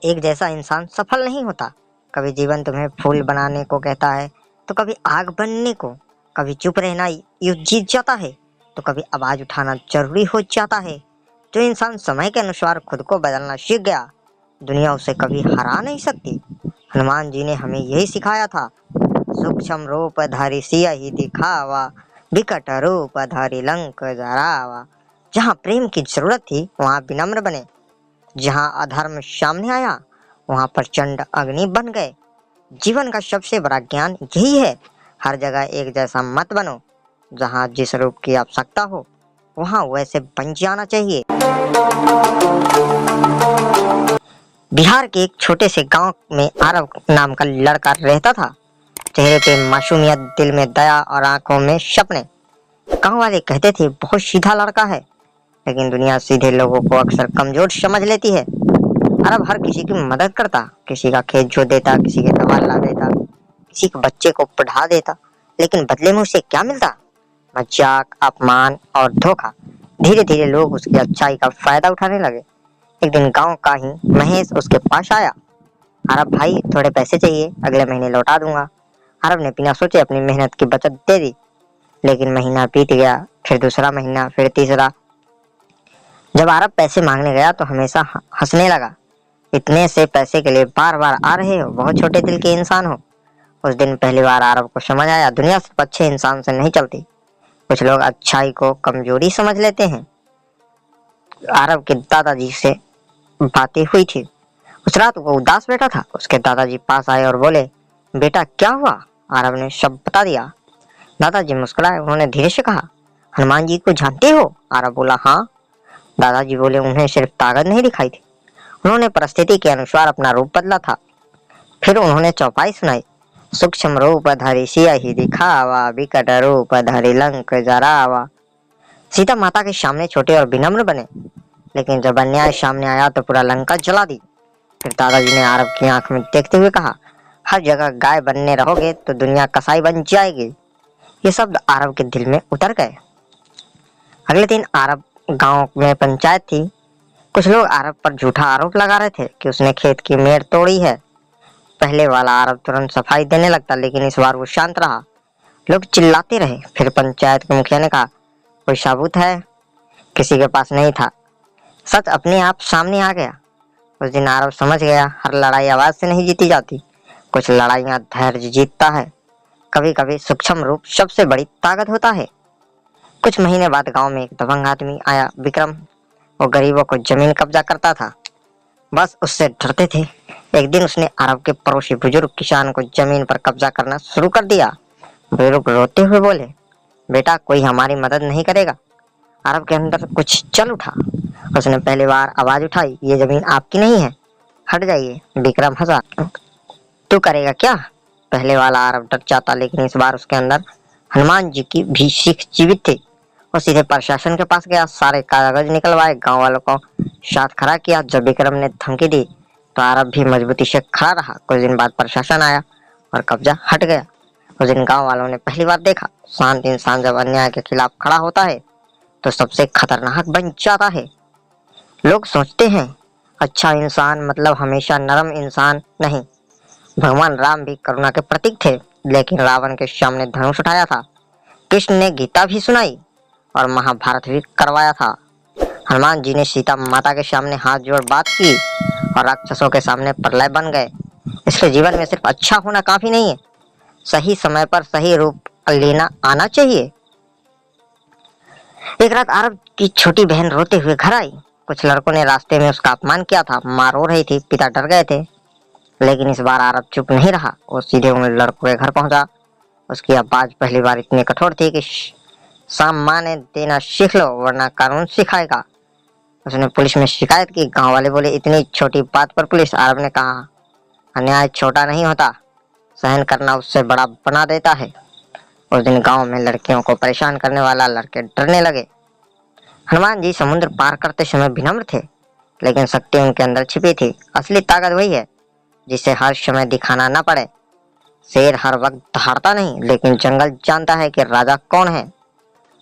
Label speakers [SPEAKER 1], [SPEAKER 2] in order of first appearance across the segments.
[SPEAKER 1] एक जैसा इंसान सफल नहीं होता। कभी जीवन तुम्हें फूल बनाने को कहता है तो कभी आग बनने को, कभी चुप रहना युद्ध जीत जाता है तो कभी आवाज उठाना जरूरी हो जाता है। जो इंसान समय के अनुसार खुद को बदलना सीख गया, दुनिया उसे कभी हरा नहीं सकती। हनुमान जी ने हमें यही सिखाया था। सूक्ष्म रूप धारी सियहि दिखावा, विकट रूप धारी लंक जरावा। जहाँ प्रेम की जरूरत थी वहाँ विनम्र बने, जहाँ अधर्म सामने आया वहाँ प्रचंड अग्नि बन गए। जीवन का सबसे बड़ा ज्ञान यही है, हर जगह एक जैसा मत बनो। जहाँ जिस रूप की आवश्यकता हो वहाँ वैसे बन जाना चाहिए। बिहार के एक छोटे से गांव में आरव नाम का लड़का रहता था। चेहरे पे मासूमियत, दिल में दया और आंखों में सपने। गांव वाले कहते थे बहुत सीधा लड़का है, लेकिन दुनिया सीधे लोगों को अक्सर कमजोर समझ लेती है। अरब हर किसी की मदद करता, किसी का खेत जोत देता, किसी के दवा ला देता, किसी के बच्चे को पढ़ा देता, लेकिन बदले में उसे क्या मिलता? मजाक, अपमान और धोखा। धीरे धीरे लोग उसकी अच्छाई का फायदा उठाने लगे। एक दिन गांव का ही महेश उसके पास आया। अरब भाई, थोड़े पैसे चाहिए, अगले महीने लौटा दूंगा। अरब ने बिना सोचे अपनी मेहनत की बचत दे दी। लेकिन महीना बीत गया, फिर दूसरा महीना, फिर तीसरा। जब अरब पैसे मांगने गया तो हमेशा हंसने लगा। इतने से पैसे के लिए बार बार आ रहे हो, बहुत छोटे दिल के इंसान हो। उस दिन पहली बार अरब को समझ आया, दुनिया सिर्फ अच्छे इंसान से नहीं चलती। कुछ लोग अच्छाई को कमजोरी समझ लेते हैं। अरब के दादाजी से बातें हुई थी। उस रात वो उदास बैठा था। उसके दादाजी पास आए और बोले, बेटा क्या हुआ? अरब ने सब बता दिया। दादाजी मुस्कुराए। उन्होंने धीरे से कहा, हनुमान जी को जानते हो? अरब बोला, हाँ। दादाजी बोले, उन्हें सिर्फ ताकत नहीं दिखाई थी, उन्होंने परिस्थिति के अनुसार अपना रूप बदला था। फिर उन्होंने चौपाई सुनाई। सूक्ष्म रूप धरि सियहि दिखावा, विकट रूप धरि लंक जरावा। सीता माता के सामने छोटे और विनम्र बने, लेकिन जब अन्याय सामने आया तो पूरा लंका जला दी। फिर दादाजी ने अरब की आंख में देखते हुए कहा, हर जगह गाय बनने रहोगे तो दुनिया कसाई बन जाएगी। ये शब्द अरब के दिल में उतर गए। अगले दिन अरब गांव में पंचायत थी। कुछ लोग अरब पर झूठा आरोप लगा रहे थे कि उसने खेत की मेड़ तोड़ी है। पहले वाला अरब तुरंत सफाई देने लगता, लेकिन इस बार वो शांत रहा। लोग चिल्लाते रहे। फिर पंचायत के मुखिया ने कहा, कोई सबूत है? किसी के पास नहीं था। सच अपने आप सामने आ गया। उस दिन अरब समझ गया, हर लड़ाई आवाज से नहीं जीती जाती, कुछ लड़ाइयां धैर्य जीतता है। कभी कभी सूक्ष्म रूप सबसे बड़ी ताकत होता है। कुछ महीने बाद गांव में एक दबंग आदमी आया, विक्रम। वो गरीबों को जमीन कब्जा करता था, बस उससे डरते थे। एक दिन उसने अरब के पड़ोसी बुजुर्ग किसान को जमीन पर कब्जा करना शुरू कर दिया। बुजुर्ग रोते हुए बोले, बेटा कोई हमारी मदद नहीं करेगा। अरब के अंदर कुछ चल उठा। उसने पहली बार आवाज उठाई, ये जमीन आपकी नहीं है, हट जाइए। विक्रम हंसा, तू करेगा क्या? पहले वाला अरब डर जाता, लेकिन इस बार उसके अंदर हनुमान जी की भी सीख जीवित थी। वो सीधे प्रशासन के पास गया, सारे कागज निकलवाए, गांव वालों को साथ खड़ा किया। जब विक्रम ने धमकी दी तो अरब भी मजबूती से खड़ा रहा। कुछ दिन बाद प्रशासन आया और कब्जा हट गया। उस दिन गांव वालों ने पहली बार देखा, शांत इंसान जब अन्याय के खिलाफ खड़ा होता है तो सबसे खतरनाक बन जाता है। लोग सोचते हैं अच्छा इंसान मतलब हमेशा नरम इंसान, नहीं। भगवान राम भी करुणा के प्रतीक थे, लेकिन रावण के सामने धनुष उठाया था। कृष्ण ने गीता भी सुनाई और महाभारत भी करवाया था। हनुमान जी ने सीता माता के सामने हाथ जोड़ बात की और राक्षसों के सामने प्रलय बन गए। इसलिए जीवन में सिर्फ अच्छा होना काफी नहीं है, सही समय पर सही रूप लेना आना चाहिए। एक रात अरब की छोटी बहन रोते हुए घर आई। कुछ लड़कों ने रास्ते में उसका अपमान किया था, माँ रो रही थी, पिता डर गए थे। लेकिन इस बार अरब चुप नहीं रहा, वो सीधे उन लड़कों के घर पहुंचा। उसकी आवाज पहली बार इतनी कठोर थी कि सामान देना सीख लो वरना कानून सिखाएगा। उसने पुलिस में शिकायत की। गांव वाले बोले, इतनी छोटी बात पर पुलिस? अरब ने कहा, अन्याय छोटा नहीं होता, सहन करना उससे बड़ा बना देता है। उस दिन गांव में लड़कियों को परेशान करने वाला लड़के डरने लगे। हनुमान जी समुद्र पार करते समय विनम्र थे, लेकिन शक्ति उनके अंदर छिपी थी। असली ताकत वही है जिसे हर समय दिखाना न पड़े। शेर हर वक्त दहाड़ता नहीं, लेकिन जंगल जानता है कि राजा कौन है।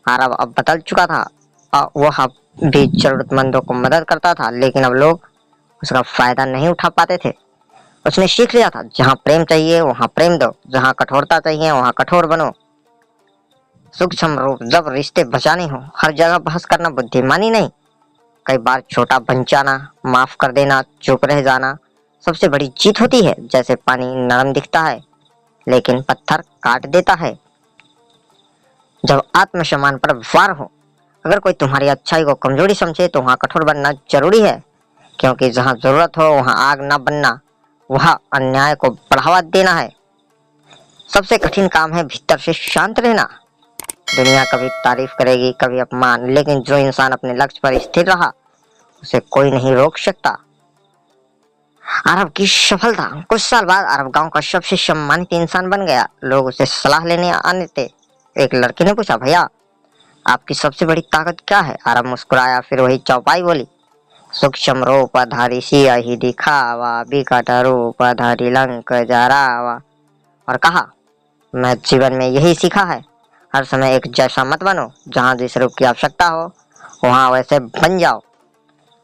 [SPEAKER 1] अरब अब बदल चुका था। वह भी जरूरतमंदों को मदद करता था, लेकिन अब लोग उसका फायदा नहीं उठा पाते थे। उसने सीख लिया था जहाँ प्रेम चाहिए वहाँ प्रेम दो, जहाँ कठोरता चाहिए वहाँ कठोर बनो। सूक्ष्म रूप जब रिश्ते बचाने हो हर जगह बहस करना बुद्धिमानी नहीं। कई बार छोटा बन जाना, माफ कर देना, चुप रह जाना सबसे बड़ी जीत होती है। जैसे पानी नरम दिखता है लेकिन पत्थर काट देता है। जब आत्मसम्मान पर वार हो, अगर कोई तुम्हारी अच्छाई को कमजोरी समझे तो वहाँ कठोर बनना जरूरी है, क्योंकि जहाँ जरूरत हो वहाँ आग न बनना, वह अन्याय को बढ़ावा देना है। सबसे कठिन काम है भीतर से शांत रहना। दुनिया कभी तारीफ करेगी कभी अपमान, लेकिन जो इंसान अपने लक्ष्य पर स्थिर रहा उसे कोई नहीं रोक सकता। अरब की सफलता। कुछ साल बाद अरब गांव का सबसे सम्मानित इंसान बन गया। लोग उसे सलाह लेने आने थे। एक लड़के ने पूछा, भैया आपकी सबसे बड़ी ताकत क्या है? अरब मुस्कुराया, फिर वही चौपाई बोली, सूक्ष्म रूपधारी सियाही दिखावा, विकट रूपधारी लंक जरावा। और कहा, मैं जीवन में यही सीखा है, हर समय एक जैसा मत बनो। जहाँ जिस रूप की आवश्यकता हो वहाँ वैसे बन जाओ।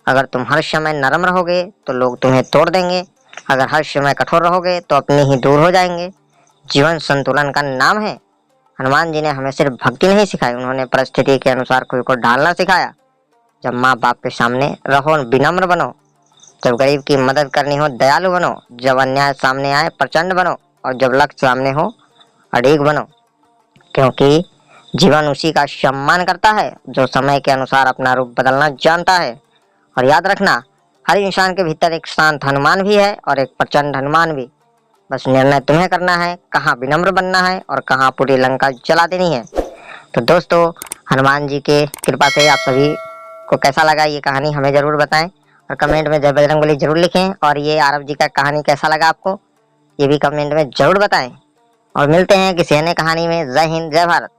[SPEAKER 1] अगर तुम हर समय नरम रहोगे तो लोग तुम्हें तोड़ देंगे, अगर हर समय कठोर रहोगे तो अपने ही दूर हो जाएंगे। जीवन संतुलन का नाम है। हनुमान जी ने हमें सिर्फ भक्ति नहीं सिखाई, उन्होंने परिस्थिति के अनुसार खुद को ढालना सिखाया। जब माँ बाप के सामने रहो विनम्र बनो, जब गरीब की मदद करनी हो दयालु बनो, जब अन्याय सामने आए प्रचंड बनो, और जब लक्ष्य सामने हो अड़िग बनो। क्योंकि जीवन उसी का सम्मान करता है जो समय के अनुसार अपना रूप बदलना जानता है। और याद रखना, हर इंसान के भीतर एक शांत हनुमान भी है और एक प्रचंड हनुमान भी। बस निर्णय तुम्हें करना है, कहाँ विनम्र बनना है और कहाँ पूरी लंका जला देनी है। तो दोस्तों, हनुमान जी के कृपा से आप सभी को कैसा लगा ये कहानी हमें जरूर बताएं, और कमेंट में जय बजरंगबली जरूर लिखें। और ये आरव जी का कहानी कैसा लगा आपको ये भी कमेंट में जरूर बताएं। और मिलते हैं किसी अन्य कहानी में। जय हिंद, जय भारत।